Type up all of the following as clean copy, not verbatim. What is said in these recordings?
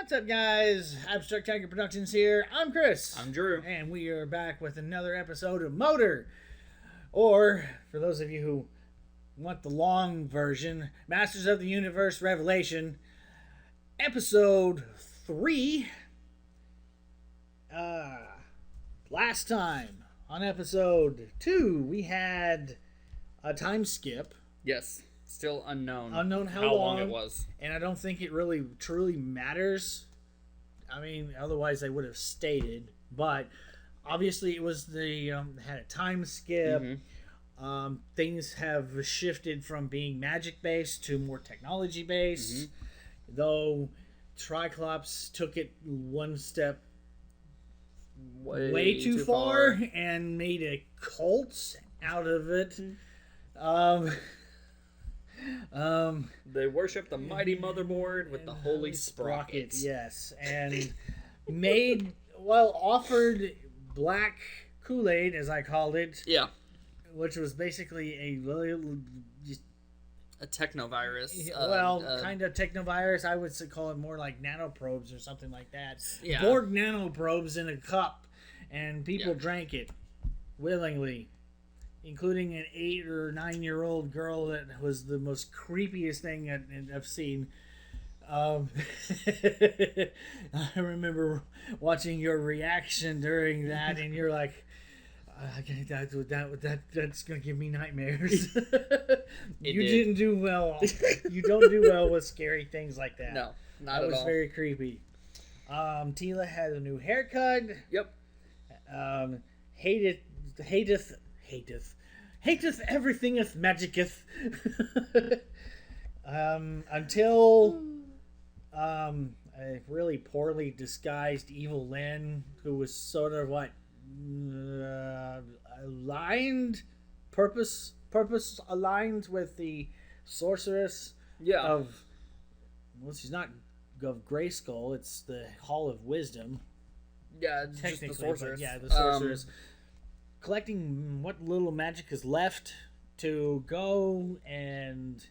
What's up, guys? Abstract Tiger Productions here. I'm Chris. I'm Drew. And we are back with another episode of Motor. Or, for those of you who want the long version, Masters of the Universe Revelation, Episode 3. Last time, on Episode 2, we had a time skip. Yes. Still unknown. Unknown how long it was. And I don't think it really truly matters. I mean, otherwise they would have stated. But obviously it was had a time skip. Mm-hmm. Things have shifted from being magic based to more technology based. Mm-hmm. Though Triclops took it one step way too far and made a cult out of it. They worship the mighty motherboard with the holy sprocket. Yes, and offered black Kool-Aid, as I called it. Yeah. Which was basically a technovirus. Kind of technovirus. I would call it more like nanoprobes or something like that. Yeah. Borg nanoprobes in a cup, and people drank it willingly. Including an 8 or 9-year-old girl that was the most creepiest thing I've seen. I remember watching your reaction during that, and you're like, "That's gonna give me nightmares." Didn't do well. You don't do well with scary things like that. No, not at all. That was very creepy. Tila had a new haircut. Yep. Hateth everythingeth magiceth. Until a really poorly disguised evil Lyn, who was sort of aligned, purpose aligned with the sorceress of, she's not of Grayskull, it's the Hall of Wisdom. Yeah, just the sorceress. The sorceress. Collecting what little magic is left to go and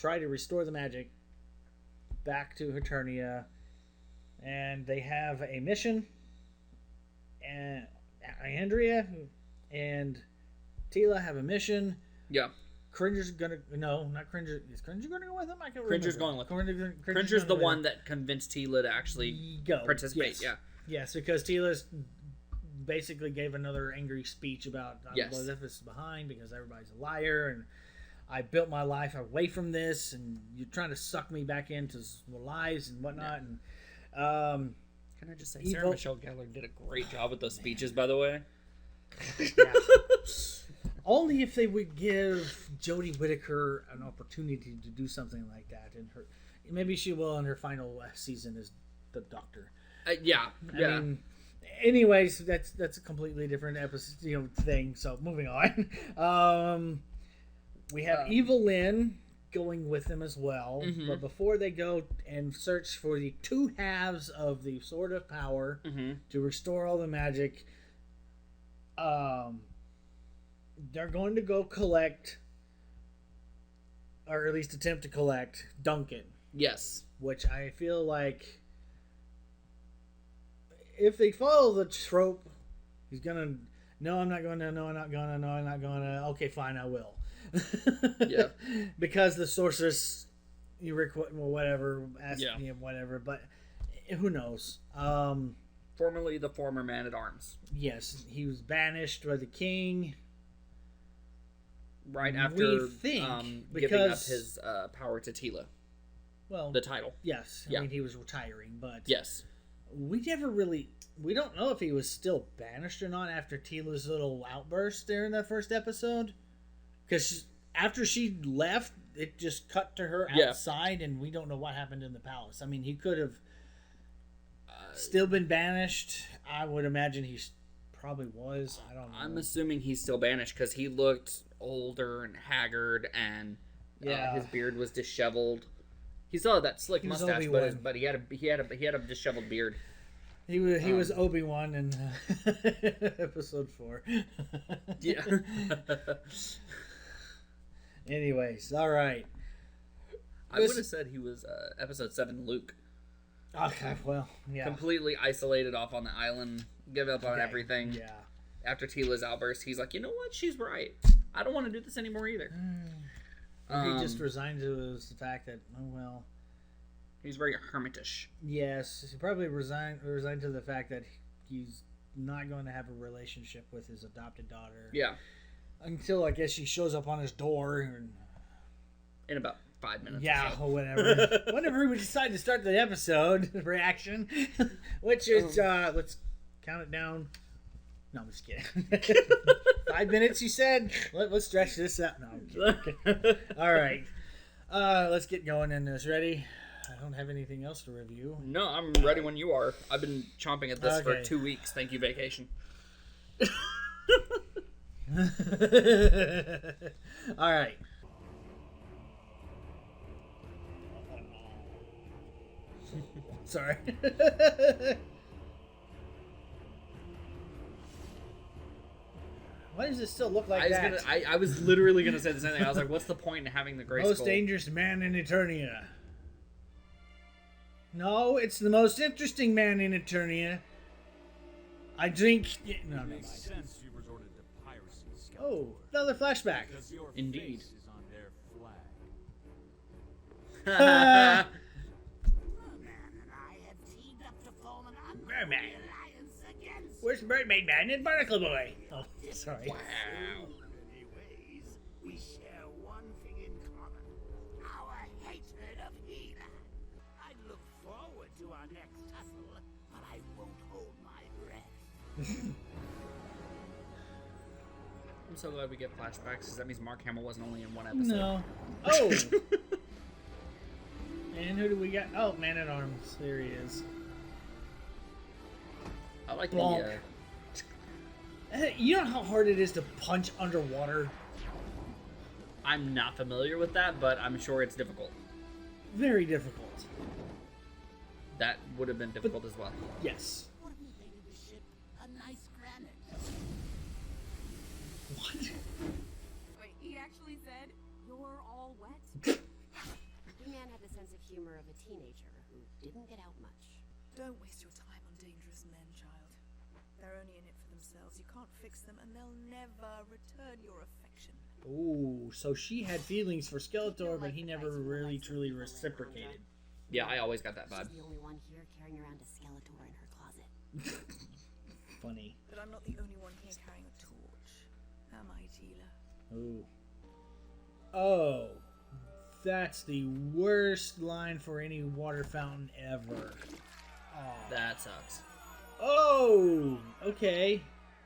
try to restore the magic back to Eternia. And they have a mission. And Andrea and Tila have a mission. Yeah. Cringer's gonna... No, not Cringer. Is Cringer gonna go with him? I can't remember. Cringer's going with him. Cringer's the one that convinced Tila to actually participate. Yes. Yes, because Tila's basically gave another angry speech about Blazefus is behind because everybody's a liar and I built my life away from this and you're trying to suck me back into lies and whatnot. Yeah. And can I just say, Sarah Michelle Gellar did a great job with those speeches, by the way. Yeah. Only if they would give Jodie Whittaker an opportunity to do something like that, and maybe she will in her final season as the Doctor. I mean, anyways, that's a completely different episode, thing. So moving on, we have Evil Lyn going with them as well. Mm-hmm. But before they go and search for the two halves of the Sword of Power to restore all the magic, they're going to go collect, or at least attempt to collect, Duncan. Yes, which I feel like, if they follow the trope, he's gonna, no, I'm not gonna, no, I'm not gonna, no, I'm not gonna, okay, fine, I will. Yeah. Because the sorceress, whatever, asked me whatever, but who knows? Formerly the former Man-at-Arms. Yes, he was banished by the king. Right after giving up his power to Tila. Well, the title. Yes, I mean, he was retiring, but... Yes. We don't know if he was still banished or not after Tila's little outburst there in that first episode. Because after she left, it just cut to her outside, and we don't know what happened in the palace. I mean, he could have still been banished. I would imagine he probably was. I don't know. I'm assuming he's still banished because he looked older and haggard, and his beard was disheveled. He still had that slick mustache, but he had a disheveled beard. He was Obi-Wan in episode 4. Yeah. Anyways, all right. I would have said he was episode 7 Luke. Okay, well, yeah. Completely isolated off on the island, give up on everything. Yeah. After Tila's outburst, he's like, you know what? She's right. I don't want to do this anymore either. He just resigned to the fact that, oh, well. He's very hermitish. Yes, he probably resigned to the fact that he's not going to have a relationship with his adopted daughter. Yeah. Until, I guess, she shows up on his door. In about 5 minutes. Yeah, or whatever. Whenever we decide to start the episode reaction, which is, let's count it down. No, I'm just kidding. 5 minutes, you said? Let's stretch this out. No, I'm kidding. All right. Let's get going in this. Ready? I don't have anything else to review. No, I'm ready when you are. I've been chomping at this for 2 weeks. Thank you, vacation. All right. Sorry. Why does it still look like that? I was literally going to say the same thing. I was like, what's the point in having the gray skull? Most dangerous man in Eternia. No, it's the most interesting man in Eternia. I drink... No, never mind. Oh, another flashback. Indeed. Birdman. Where's Birdman Man and Barnacle Boy? Oh, sorry. Wow. Anyways, we share one thing in common. Our hatred of Hina. I look forward to our next tussle, but I won't hold my breath. I'm so glad we get flashbacks, because that means Mark Hamill wasn't only in one episode. No. Oh! And who do we got? Oh, Man-at-Arms. There he is. I like Bonk. You know how hard it is to punch underwater? I'm not familiar with that, but I'm sure it's difficult. Very difficult. That would have been difficult as well. Yes. What if we painted the ship a nice granite? What? Wait, he actually said, "You're all wet"? He-Man had the sense of humor of a teenager who didn't get out much. Don't waste your time on dangerous men, child. They're only in it for themselves. You can't fix them, and they'll never return your affection. Ooh, so she had feelings for Skeletor, but he never really truly reciprocated. Yeah, I always got that vibe. She's the only one here carrying around a Skeletor in her closet. Funny. But I'm not the only one here carrying a torch. Am I, Tila? Ooh. Oh. That's the worst line for any water fountain ever. Oh. That sucks. Oh! Okay.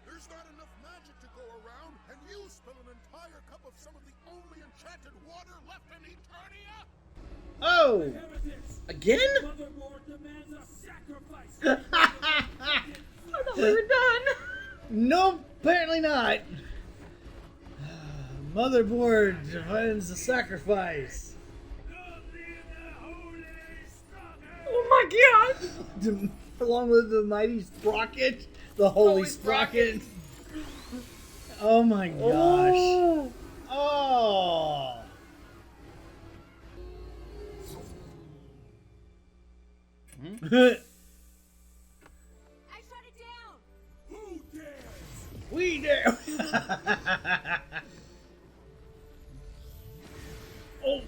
There's not enough magic to go around, and you spill an entire cup of some of the only enchanted water left in Eternia? Oh! Again? I thought we were done. Nope, apparently not. Motherboard defends the sacrifice. Oh my god! Along with the mighty Sprocket, the Holy Sprocket. Oh my gosh. Oh. I shut it down! Who dares? We dare. Oh.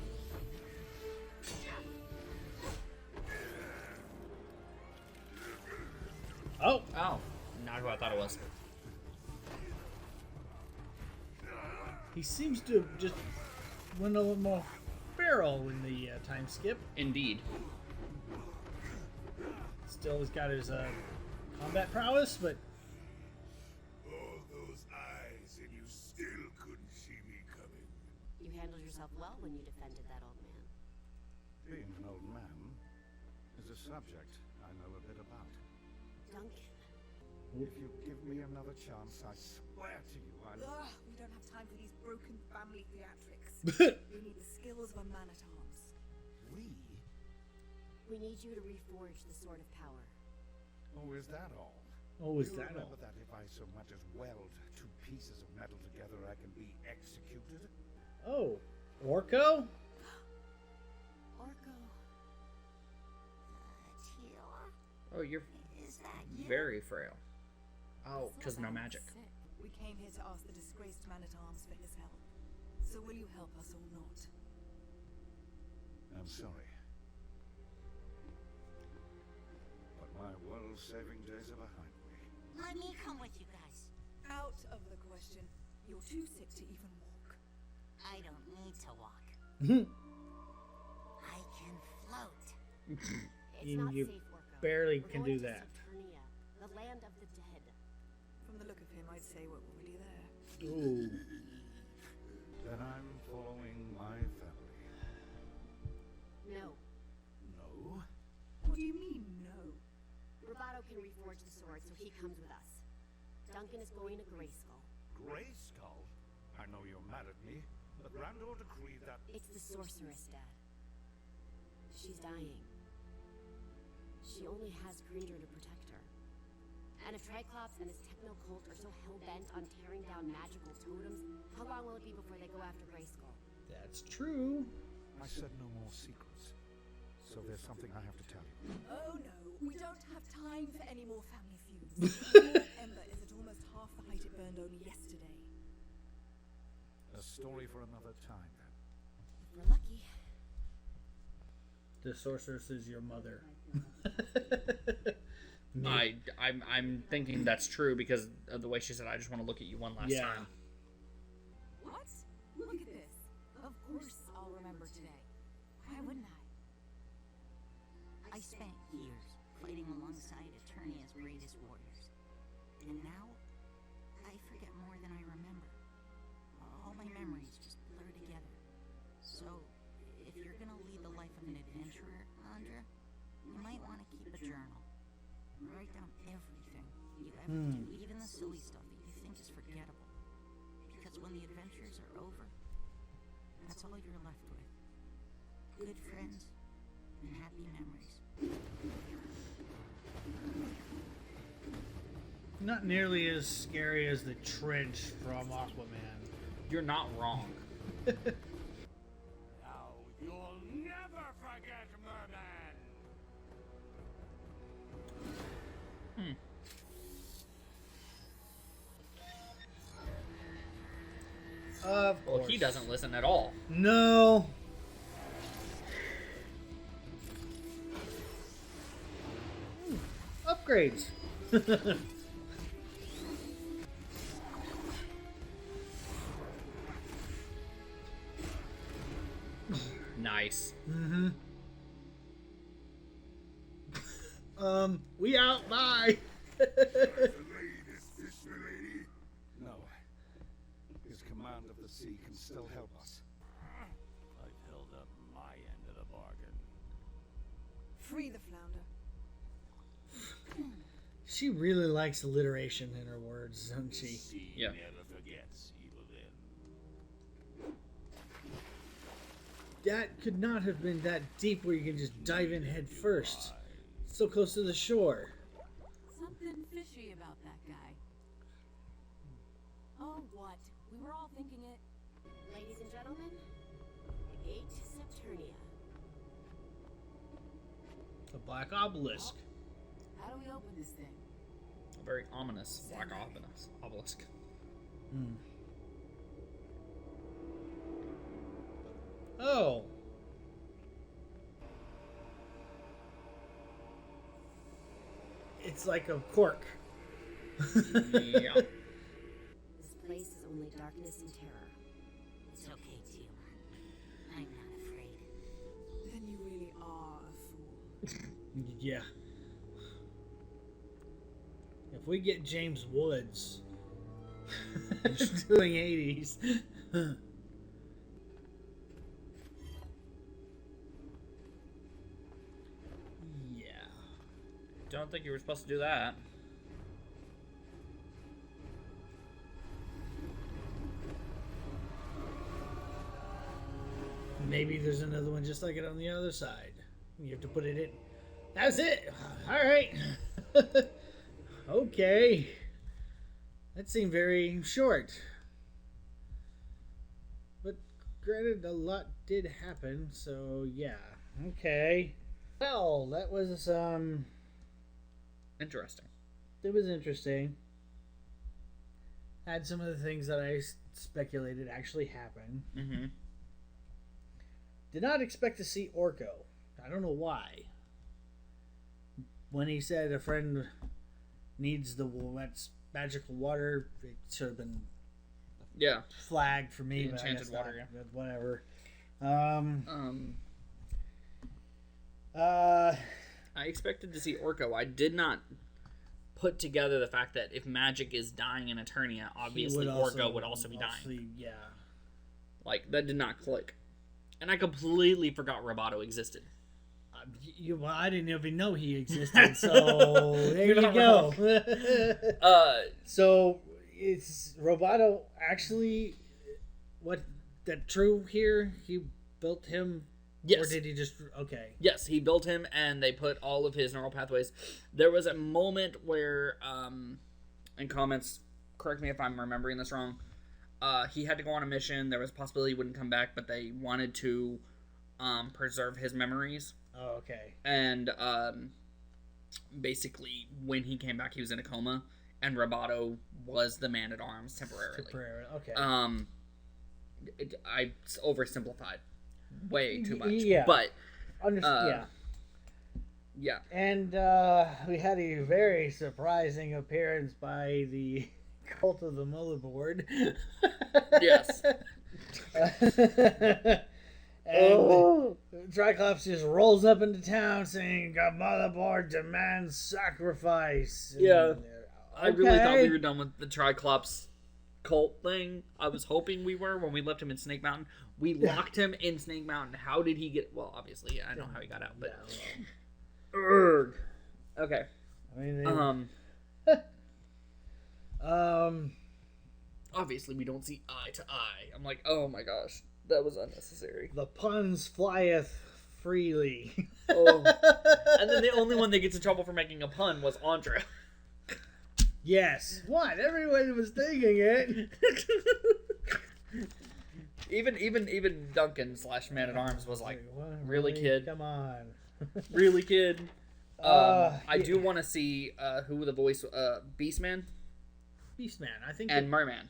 Oh. Oh, not who I thought it was. He seems to have just went a little more feral in the time skip. Indeed. Still has got his combat prowess, but All those eyes, and you still couldn't see me coming. You handled yourself well when you defended that old man. Being an old man is a subject I know a bit about. Duncan. If you give me another chance, I swear to you I'll... Ugh, we don't have time for these broken family theatrics. We need the skills of a man-at-arms. We? We need you to reforge the Sword of Power. Oh, is that all? oh, is You that remember all? that if I so much as weld two pieces of metal together, I can be executed? Oh, Orko? Oh, you're Is that you? very frail. Oh, because no magic. Sick. We came here to ask the disgraced man-at-arms for his help. So will you help us or not? I'm sorry. But my world-saving days are behind me. Let me come with you guys. Out of the question. You're too sick to even walk. I don't need to walk. I can float. It's not You safe, Orko. barely We're can going do to that. Saturnia, the land of the dead. From the look of him, I'd say we're already there. Ooh. Then I'm following my family. No. No? What do you mean, no? Bravado can reforge the sword, so he comes with us. Duncan is going to Grayskull. Grayskull? I know you're mad at me, but Randor decreed that... It's the sorceress, Dad. She's dying. She only has Gringer to protect her. And if Triclops and his techno-cult are so hell-bent on tearing down magical totems, how long will it be before they go after Grayskull? That's true. I said no more secrets. So there's something I have to tell you. Oh no, we don't have time for any more family feuds. Your ember is at almost half the height it burned only yesterday. A story for another time, then. If we're lucky. The sorceress is your mother. I'm thinking that's true because of the way she said, I just want to look at you one last time. What? Look at this. Of course I'll remember today. Why wouldn't I? I spent years fighting alongside Eternia's greatest warriors. And now, I forget more than I remember. All my memories just blur together. So, if you're gonna lead the life of an adventurer, Andra, you might want to keep a journal. Write down everything you ever do, even the silly stuff that you think is forgettable. Because when the adventures are over, that's all you're left with. Good friends and happy memories. Not nearly as scary as the trench from Aquaman. You're not wrong. Now you'll never forget Merman! Of Well, course. he doesn't listen at all. No. Upgrades. Nice. We out. Bye. No. His command of the sea can still help us. I've held up my end of the bargain. Free the flounder. She really likes alliteration in her words, doesn't she? Sea Yeah. never forgets, Evelyn. That could not have been that deep where you can just dive in head first. So close to the shore. Something fishy about that guy. Oh, what? We were all thinking it. Ladies and gentlemen, the gate to Saturnia. The Black Obelisk. How do we open this thing? A very ominous black obelisk. Oh. It's like a cork. Yeah. This place is only darkness and terror. It's okay, too. I'm not afraid. Then you really are a fool. Yeah. If we get James Woods doing 80s. Yeah. Don't think you were supposed to do that. Maybe there's another one just like it on the other side. You have to put it in. That's it. All right. Okay. That seemed very short. But granted, a lot did happen, so yeah. Okay. Well, that was Interesting. It was interesting. Had some of the things that I speculated actually happen. Mm-hmm. Did not expect to see Orko. I don't know why. When he said a friend needs the magical water, it should have been flagged for me. The enchanted water, not, whatever. I expected to see Orko. I did not put together the fact that if magic is dying in Eternia, obviously Orko would also be dying. Yeah. Like, that did not click. And I completely forgot Roboto existed. I didn't even know he existed, so there you go. So, is Roboto actually that true here? He built him? Yes. Or did he just... Okay. Yes, he built him, and they put all of his neural pathways. There was a moment where, in comments, correct me if I'm remembering this wrong, he had to go on a mission. There was a possibility he wouldn't come back, but they wanted to preserve his memories. Oh, okay. And basically, when he came back, he was in a coma, and Roboto was the man-at-arms temporarily. Okay. I oversimplified way too much. Yeah. But yeah. And we had a very surprising appearance by the Cult of the Motherboard. Yes. And Triclops just rolls up into town saying, "A motherboard demands sacrifice." And yeah. I really thought we were done with the Triclops cult thing. I was hoping we were when we left him in Snake Mountain. We locked him in Snake Mountain. How did he get... Well, obviously, I know how he got out, but... Okay. I mean, obviously, we don't see eye to eye. I'm like, oh my gosh. That was unnecessary. The puns flieth freely. Oh. And then the only one that gets in trouble for making a pun was Andra. Yes. What? Everyone was thinking it. Even Duncan / Man-at-Arms was like, really, kid? Come on. Really, kid? I do want to see who the voice... Beastman? Beastman, I think... And Merman.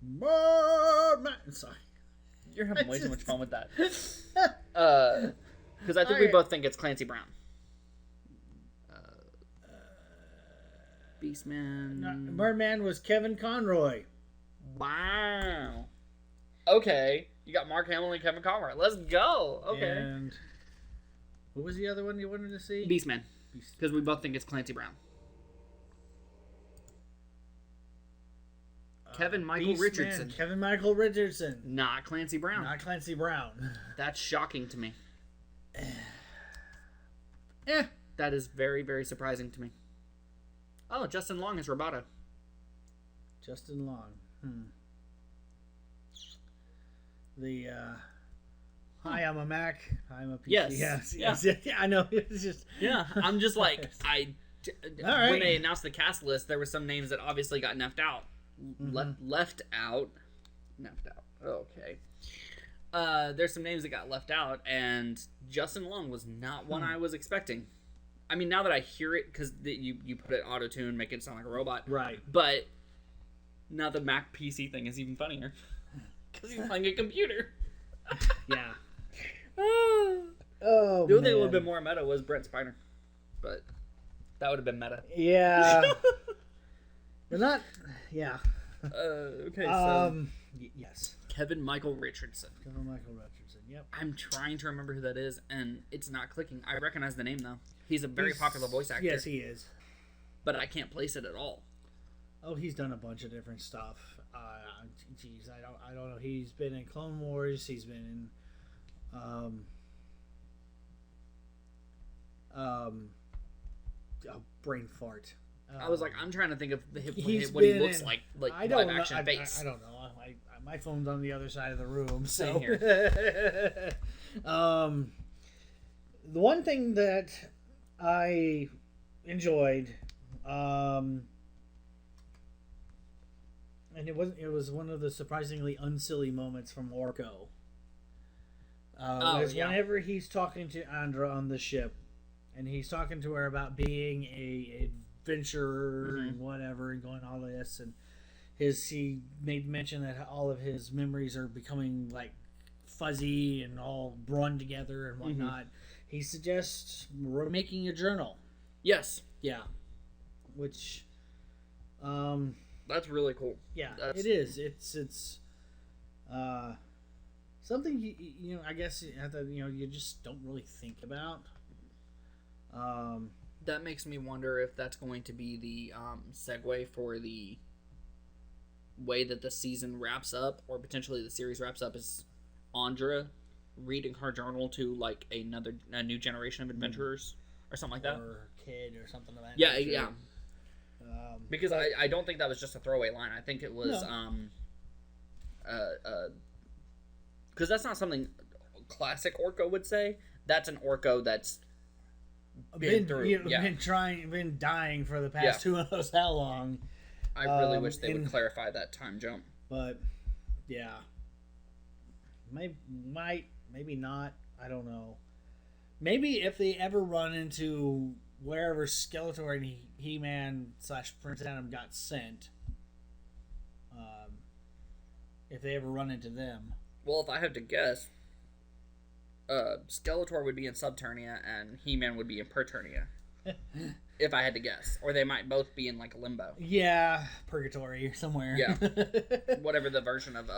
Merman! Sorry. You're having way too much fun with that. Because I think we both think it's Clancy Brown. Beastman... No, Merman was Kevin Conroy. Wow. Okay. You got Mark Hamill and Kevin Conroy. Let's go. Okay. And what was the other one you wanted to see? Beastman. Because we both think it's Clancy Brown. Kevin Michael Richardson. Kevin Michael Richardson. Not Clancy Brown. Not Clancy Brown. That's shocking to me. That is very, very surprising to me. Oh, Justin Long is Roboto. Justin Long. Hi, I'm a Mac. I'm a PC. Yes. I know. It's just... Yeah, I'm just like, All right. When they announced the cast list, there were some names that obviously got left out. Left out. Okay. There's some names that got left out, and Justin Long was not one I was expecting. I mean, now that I hear it, because you put it auto-tune, make it sound like a robot. Right. But now the Mac PC thing is even funnier. Because he's playing a computer. Yeah. The only thing that would have been more meta was Brent Spiner. But that would have been meta. Yeah. But not... Yeah. Okay, so... Yes. Kevin Michael Richardson. Kevin Michael Richardson, yep. I'm trying to remember who that is, and it's not clicking. I recognize the name, though. He's a very popular voice actor. Yes, he is. But I can't place it at all. Oh, he's done a bunch of different stuff. Geez, I don't know. He's been in Clone Wars. He's been in brain fart. I was like, I'm trying to think of what he looks like live action face. I don't know. My phone's on the other side of the room. So. Same here. The one thing that I enjoyed, and it was one of the surprisingly unsilly moments from Orko. Whenever he's talking to Andra on the ship, and he's talking to her about being a adventurer Mm-hmm. and whatever, and going all this, and he made mention that all of his memories are becoming like fuzzy and all run together and whatnot. He suggests making a journal. Yes. Yeah, which, That's really cool. yeah, That's- it is. It's something you know. I guess you have to, you just don't really think about. That makes me wonder if that's going to be the segue for the way that the season wraps up, or potentially the series wraps up, is Andra reading her journal to like a new generation of adventurers or something like that. Or kid or something like that. Yeah, nature. yeah. Because I don't think that was just a throwaway line. I think it was because that's not something classic Orko would say. That's an Orko that's been through. been dying for the past who knows how long. I really wish they would clarify that time jump. But yeah, maybe not. I don't know. Maybe if they ever run into wherever Skeletor and He-Man / Prince Adam got sent, if they ever run into them. Well, if I have to guess, Skeletor would be in Subternia and He-Man would be in Perternia. If I had to guess. Or they might both be in like limbo. Yeah, Purgatory or somewhere. Yeah. Whatever the version of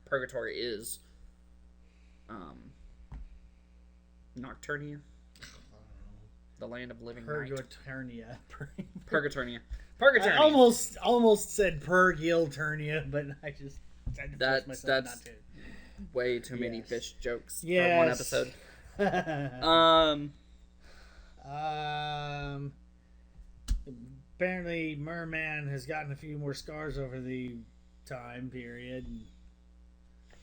Purgatory is. Nocturnia? The land of living night. Purgatoria. Purgatoria. I almost said Purgilturnia, but I just tried to force myself not to. Way too many fish jokes for Yes. one episode. Apparently Merman has gotten a few more scars over the time period.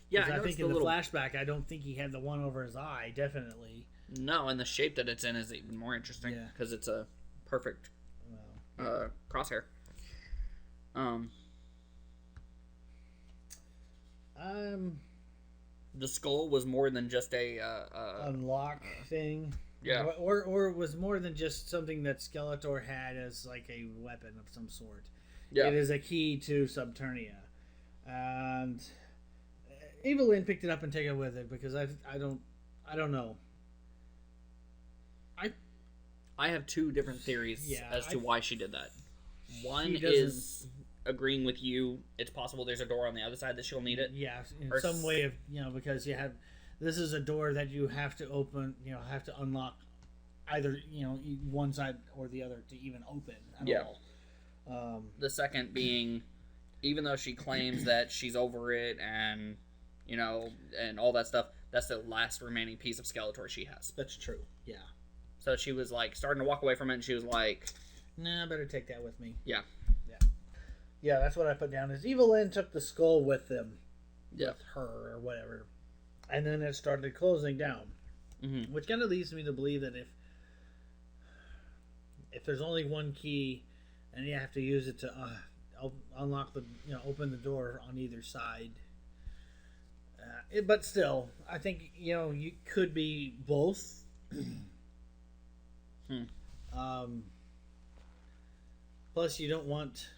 Yeah, I think in the flashback, I don't think he had the one over his eye. Definitely. No, and the shape that it's in is even more interesting because it's a perfect crosshair. The skull was more than just a unlock thing. Yeah. Or it was more than just something that Skeletor had as like a weapon of some sort. Yeah. It is a key to Subternia. And Evelyn picked it up and take it with it because I don't know. I have two different theories as to why she did that. One She is agreeing with you. It's possible there's a door on the other side that she'll need it. Yeah, in Or some way of because you have this is a door that you have to open. Have to unlock either one side or the other to even open. At all. The second being, even though she claims that she's over it and and all that stuff, that's the last remaining piece of Skeletor she has. That's true. Yeah. So she was like starting to walk away from it, and she was like, "Nah, I better take that with me." Yeah. Yeah, that's what I put down. Is Evelyn took the skull with them, with her or whatever, and then it started closing down, which kind of leads me to believe that if there's only one key, and you have to use it to unlock the open the door on either side. But still, I think you could be both. Plus, you don't want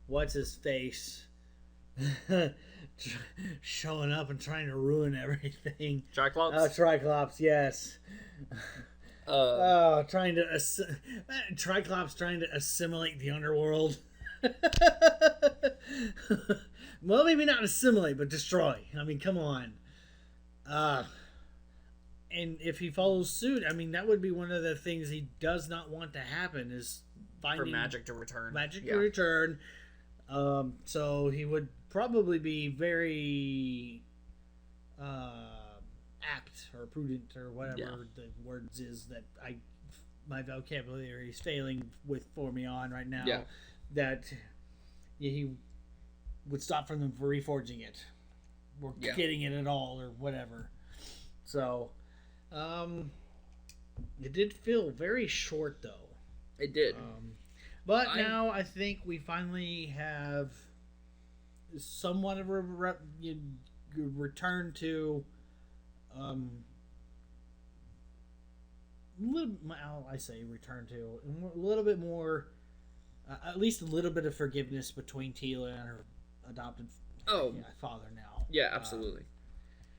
what's his face showing up and trying to ruin everything. Triclops. Triclops, yes. Trying to Triclops trying to assimilate the underworld. Well, maybe not assimilate, but destroy. I mean, come on. And if he follows suit, I mean, that would be one of the things he does not want to happen is finding for magic to return. To return. So he would probably be very apt or prudent or whatever the words is that my vocabulary is failing for me on right now. Yeah. That he would stop from them reforging it or getting it at all or whatever. So, it did feel very short though. It did. But now I think we finally have somewhat of a return to I say return to a little bit more, at least a little bit of forgiveness between Tila and her adopted father now. Yeah, absolutely.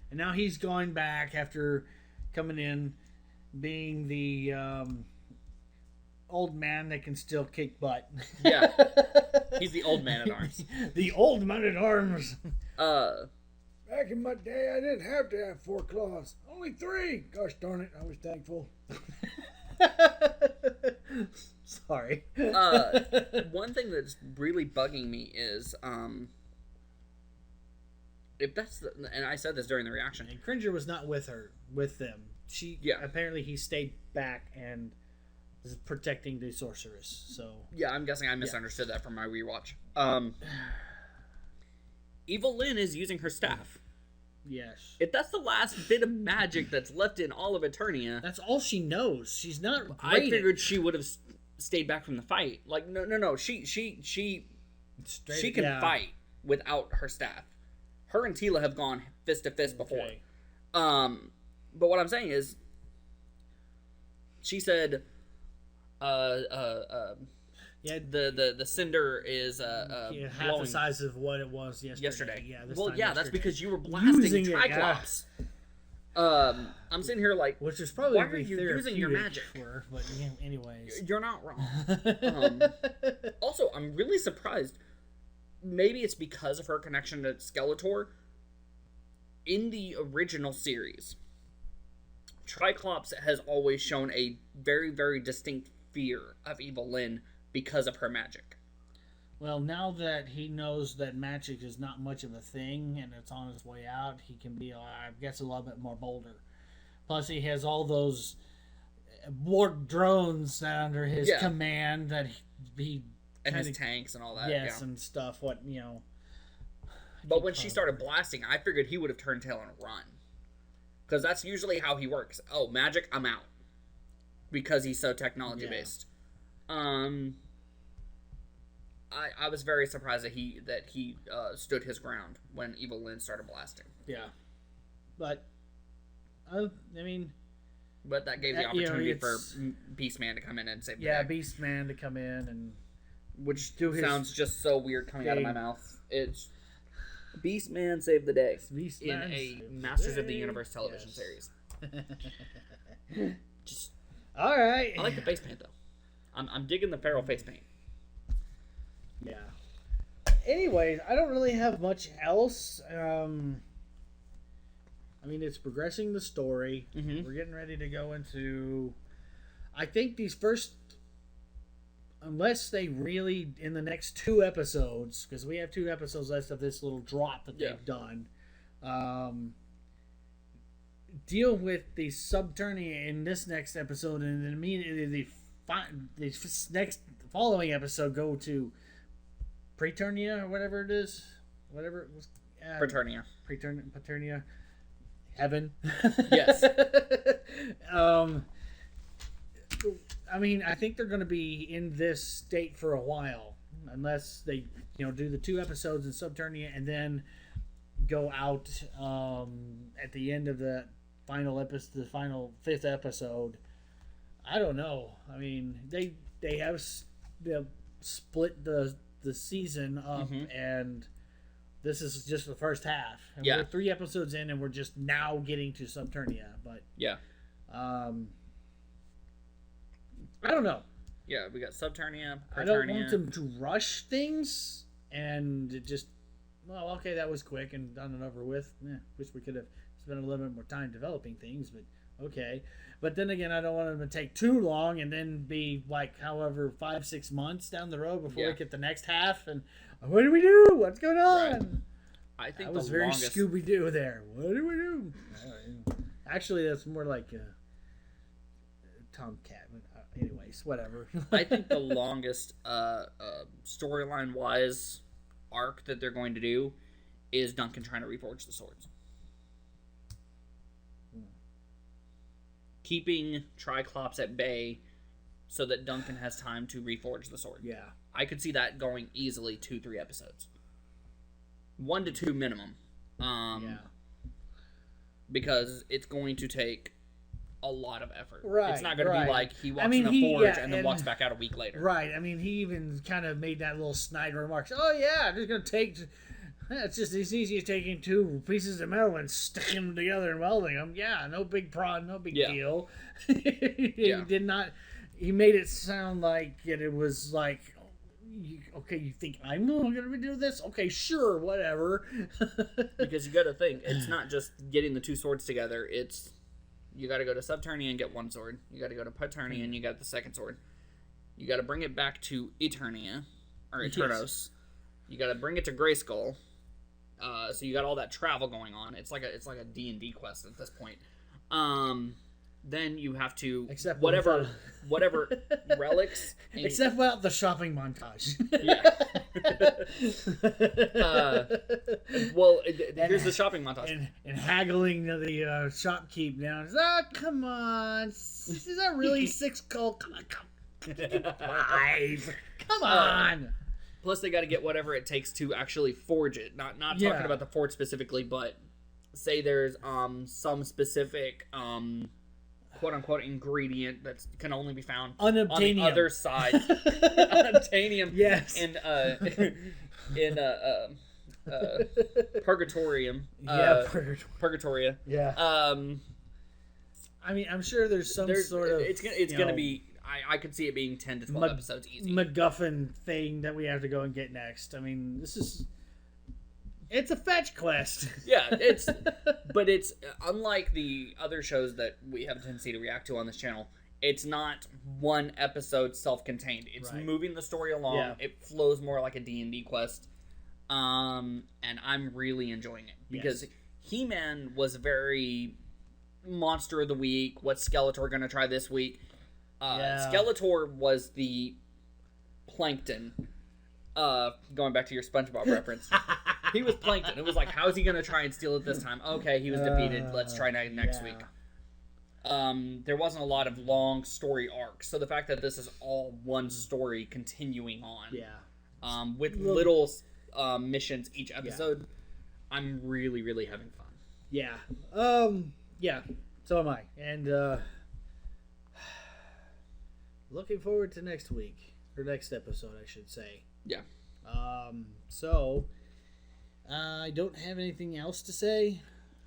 And now he's going back after coming in, being the old man that can still kick butt. Yeah. He's the old man at arms. The old man at arms. Back in my day, I didn't have to have 4 claws. Only 3. Gosh darn it, I was thankful. Sorry. One thing that's really bugging me is, if that's and I said this during the reaction. And Cringer was not with them. Apparently he stayed back and is protecting the sorceress. So yeah, I'm guessing I misunderstood that from my rewatch. Evil Lynn is using her staff. Yes. If that's the last bit of magic that's left in all of Eternia, that's all she knows. She's not. I figured she would have stayed back from the fight. Like no. She can fight without her staff. Her and Tila have gone fist to fist before. Okay. But what I'm saying is, she said, the cinder is half the size of what it was yesterday. Yeah. That's because you were blasting Triclops. I'm sitting here like, which is probably why are you using your magic? But anyways, you're not wrong. Also, I'm really surprised. Maybe it's because of her connection to Skeletor. In the original series, Triclops has always shown a very, very distinct fear of Evil Lynn because of her magic. Well, now that he knows that magic is not much of a thing and it's on its way out, he can be, I guess, a little bit more bolder. Plus, he has all those Borg drones under his command that he and his tanks and all that. Yes, and stuff. But when she started blasting, I figured he would have turned tail and run. Because that's usually how he works. Oh, magic, I'm out. Because he's so technology-based. I was very surprised that he stood his ground when Evil Lynn started blasting. Yeah. But, I mean... But that gave the opportunity for Beastman to come in and save the day. Yeah, Beastman to come in and... Which sounds just so weird coming out of my mouth. It's... Beastman saved the day in a Masters of the Universe television series. Just all right. I like the face paint though. I'm digging the feral face paint. Yeah. Anyways, I don't really have much else. I mean, it's progressing the story. Mm-hmm. We're getting ready to go into. I think these first. Unless they really, in the next 2 episodes, because we have 2 episodes left of this little drop that they've done, deal with the Subternia in this next episode, and then immediately the next following episode go to Preternia, or whatever it is. Whatever it was. Paternia. Heaven. Yes. I mean, I think they're going to be in this state for a while, unless they, do the 2 episodes in Subternia and then go out at the end of the final episode, the final 5th episode. I don't know. I mean, they have split the season up, and this is just the first half. And we're 3 episodes in, and we're just now getting to Subternia. But I don't know. Yeah, we got Subternia, Paternia. I don't want them to rush things and it just, well, okay, that was quick and done and over with. Wish we could have spent a little bit more time developing things, but okay. But then again, I don't want them to take too long and then be like, however, 5-6 months down the road before we get the next half. And what do we do? What's going on? Right. I think that was very Scooby-Doo there. What do we do? Actually, that's more like Tomcat. Anyways, whatever. I think the longest storyline-wise arc that they're going to do is Duncan trying to reforge the swords. Keeping Triclops at bay so that Duncan has time to reforge the sword. Yeah. I could see that going easily 2-3 episodes. 1 to 2 minimum. Because it's going to take a lot of effort. Right, It's not going to right. be like he walks I mean, in a forge yeah, and then walks back out a week later. Right. I mean, he even kind of made that little snide remarks. Oh, yeah, I'm just going to take... It's just as easy as taking two pieces of metal and sticking them together and welding them. Yeah, no big no big deal. He did not... He made it sound like it was like... Okay, you think I'm going to be doing this? Okay, sure, whatever. Because you got to think, it's not just getting the two swords together. It's you got to go to Subternia and get one sword. You got to go to Paternia and you got the second sword. You got to bring it back to Eternia or Eternos. Yes. You got to bring it to Grayskull. So you got all that travel going on. It's like a D&D quest at this point. Then you have to whatever relics. Except without the shopping montage. Yeah. Here's the shopping montage. And haggling the shopkeep down. Oh, come on. Is that really 6 gold? Come on. 5. Come on. Plus, they got to get whatever it takes to actually forge it. Not talking about the forge specifically, but say there's some specific quote-unquote ingredient that can only be found on the other side. Unobtainium. Yes. In Purgatorium. Purgatoria. Yeah. I mean, I'm sure there's some sort of... It's going to be... I could see it being 10 to 12 episodes easy. MacGuffin thing that we have to go and get next. I mean, it's a fetch quest. Yeah, but it's unlike the other shows that we have a tendency to react to on this channel. It's not one episode self-contained. It's moving the story along. Yeah. It flows more like a D&D quest. And I'm really enjoying it because He-Man was very monster of the week. What's Skeletor going to try this week? Skeletor was the Plankton. Going back to your SpongeBob reference. He was Plankton. It was like, how's he going to try and steal it this time? Okay, he was defeated. Let's try next week. There wasn't a lot of long story arcs. So the fact that this is all one story continuing on. With little missions each episode, I'm really, really having fun. Yeah. Yeah. So am I. And, looking forward to next week. Or next episode, I should say. Yeah. So, I don't have anything else to say.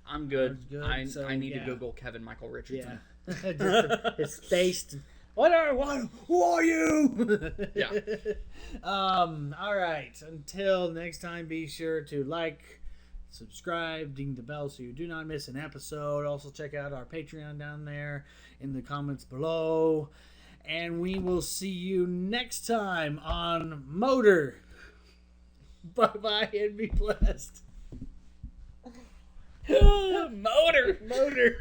I'm good. I need to Google Kevin Michael Richardson. Yeah. Just his face. Who are you? Yeah. All right. Until next time, be sure to like, subscribe, ding the bell so you do not miss an episode. Also, check out our Patreon down there in the comments below. And we will see you next time on Motor. Bye-bye and be blessed. Motor. Motor.